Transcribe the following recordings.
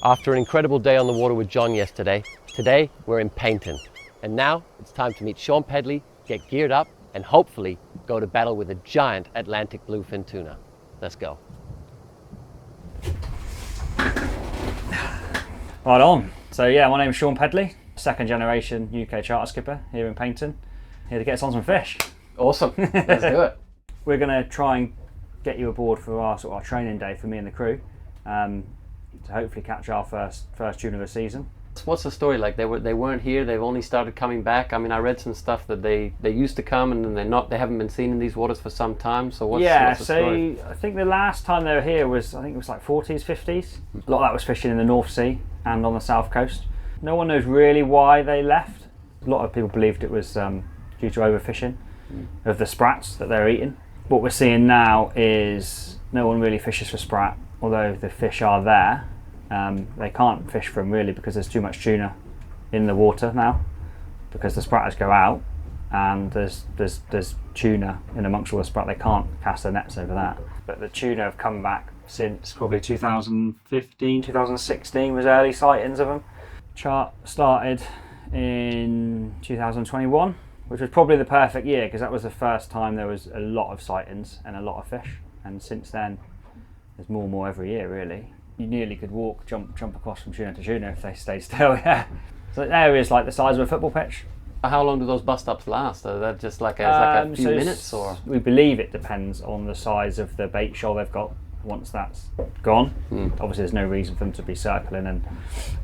After an incredible day on the water with John yesterday, today we're in Paignton. And now it's time to meet Shaun Pedley, get geared up, and hopefully go to battle with a giant Atlantic bluefin tuna. Let's go. Right on. So yeah, my name is Shaun Pedley, second generation UK charter skipper here in Paignton, here to get us on some fish. Awesome, let's do it. We're going to try and get you aboard for our training day for me and the crew, to hopefully catch our first tuna of the season. What's the story like? They weren't here. They've only started coming back. I mean, I read some stuff that they used to come and then they haven't been seen in these waters for some time. So what's the story? I think the last time they were here was like 40s, 50s. A lot of that was fishing in the North Sea and on the south coast. No one knows really why they left. A lot of people believed it was due to overfishing of the sprats that they're eating. What we're seeing now is no one really fishes for sprat, although the fish are there. They can't fish for them really because there's too much tuna in the water now, because the spratters go out and there's tuna in amongst all the sprat. They can't cast their nets over that. But the tuna have come back since probably 2015, 2016 was early sightings of them. Chart started in 2021, which was probably the perfect year because that was the first time there was a lot of sightings and a lot of fish. And since then, there's more and more every year really. You nearly could jump across from tuna to tuna if they stayed still, yeah. So the area is like the size of a football pitch. How long do those bust-ups last? Are that just like a few minutes? Or we believe it depends on the size of the bait shoal they've got. Once that's gone, obviously there's no reason for them to be circling and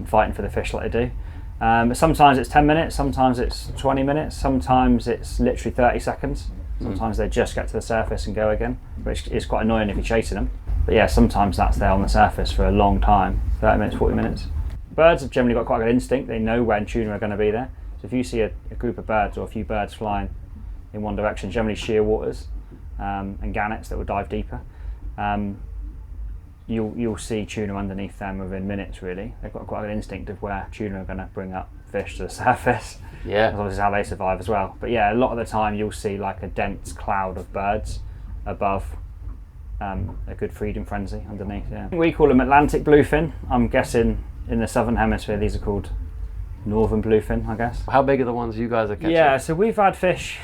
fighting for the fish like they do. Sometimes it's 10 minutes, sometimes it's 20 minutes, sometimes it's literally 30 seconds. Sometimes they just get to the surface and go again, which is quite annoying if you're chasing them. But yeah, sometimes that's there on the surface for a long time, 30 minutes, 40 minutes. Birds have generally got quite a good instinct. They know when tuna are going to be there. So if you see a group of birds or a few birds flying in one direction, generally sheer waters and gannets that will dive deeper, you'll see tuna underneath them within minutes really. They've got quite an instinct of where tuna are going to bring up fish to the surface. Yeah. That's obviously how they survive as well. But yeah, a lot of the time you'll see like a dense cloud of birds above a good feeding frenzy underneath, yeah. We call them Atlantic bluefin. I'm guessing in the southern hemisphere these are called northern bluefin, I guess. How big are the ones you guys are catching? Yeah, so we've had fish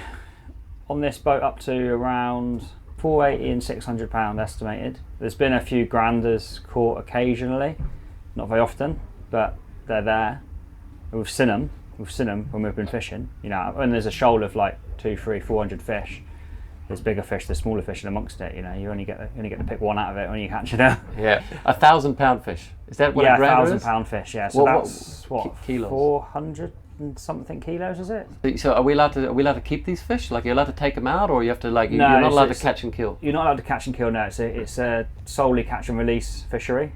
on this boat up to around 480 and 600 pound estimated. There's been a few granders caught occasionally, not very often, but they're there. We've seen them when we've been fishing. You know, when there's a shoal of like 200, 300, 400 fish, there's bigger fish, there's smaller fish in amongst it. You know, you only get to pick one out of it when you catch it out. Yeah, 1,000 pound fish. Is that what a grander is? 1,000 pound fish. Yeah, so that's what kilos? 400 and something kilos, is it? So are we allowed to keep these fish? Like, you're allowed to take them out, or you have to you're not allowed to catch and kill? You're not allowed to catch and kill. No, it's a solely catch and release fishery.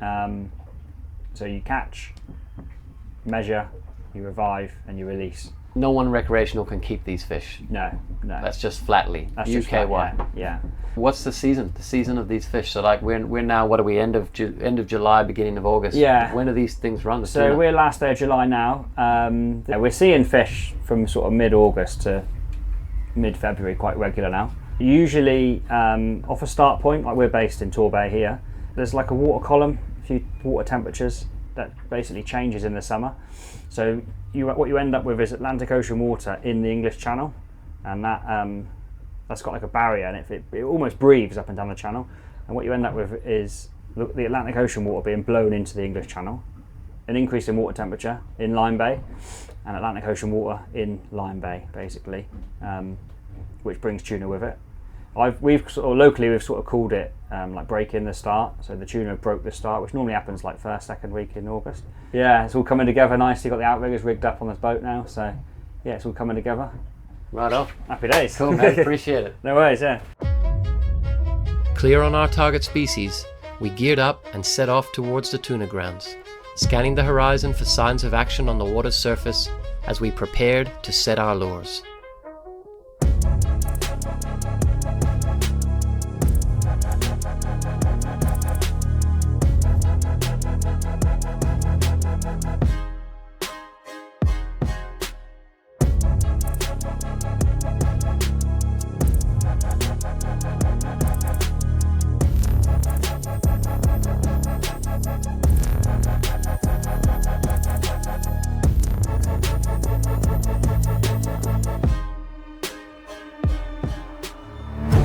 So you catch, measure, you revive, and you release. No one recreational can keep these fish. No. That's just flatly UK-wide. Yeah. What's the season? The season of these fish. So like we're now, what are we? End of July, beginning of August. Yeah. When do these things run? So we're last day of July now. We're seeing fish from sort of mid-August to mid-February quite regular now. Usually off a start point, like we're based in Torbay here. There's like a water column, a few water temperatures that basically changes in the summer. So what you end up with is Atlantic Ocean water in the English Channel, and that's got like a barrier, and it almost breathes up and down the channel. And what you end up with is the Atlantic Ocean water being blown into the English Channel, an increase in water temperature in Lyme Bay, and Atlantic Ocean water in Lyme Bay, basically, which brings tuna with it. We've locally called it like breaking the start. So the tuna broke the start, which normally happens like first, second week in August. Yeah, it's all coming together nicely. Got the outriggers rigged up on this boat now, so yeah, it's all coming together. Right off. Happy days. Cool, man. Appreciate it. No worries, yeah. Clear on our target species, we geared up and set off towards the tuna grounds, scanning the horizon for signs of action on the water's surface as we prepared to set our lures.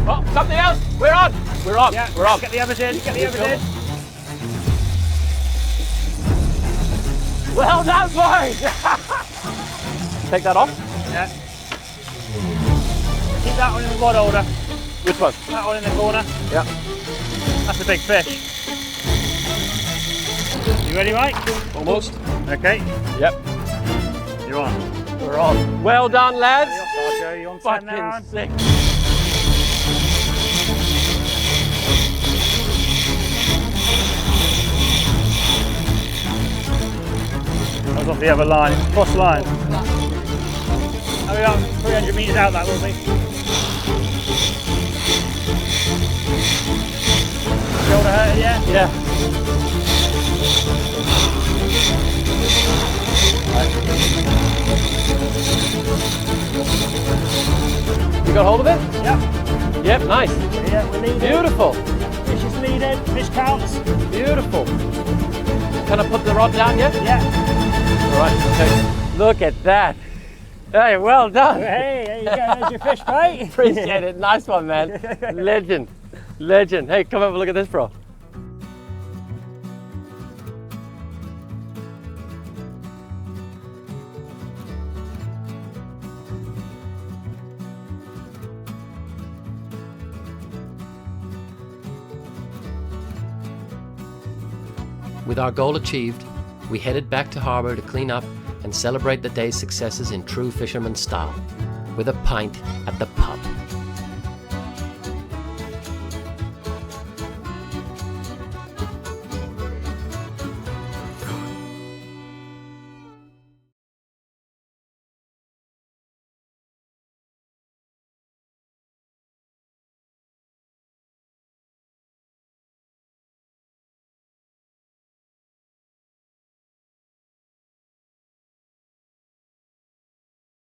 Oh, something else. We're on. We're on. Yeah, we're on. Get the others in. Get the others in. Well done, boys. Take that off. Yeah. Keep that one in the rod holder. Which one? That one in the corner. Yeah. That's a big fish. You ready, Mike? Almost. Okay. Yep. You're on. We're on. Well done, lads. You're on 10 now. Fucking sick. That was off the other line. Cross line. Hurry up. 300 metres out that will be. Shoulder hurt, yeah? Yeah. You got hold of it? Yep. Yep, nice. Yeah, we're leading. Beautiful. Fish is leading. Fish counts. Beautiful. Can I put the rod down yet? Yeah. All right, okay. Look at that. Hey, well done. Hey, there you go. There's your fish, mate. Appreciate it. Nice one, man. Legend. Legend. Hey, come have a look at this, bro. With our goal achieved, we headed back to harbour to clean up and celebrate the day's successes in true fisherman style, with a pint at the pub.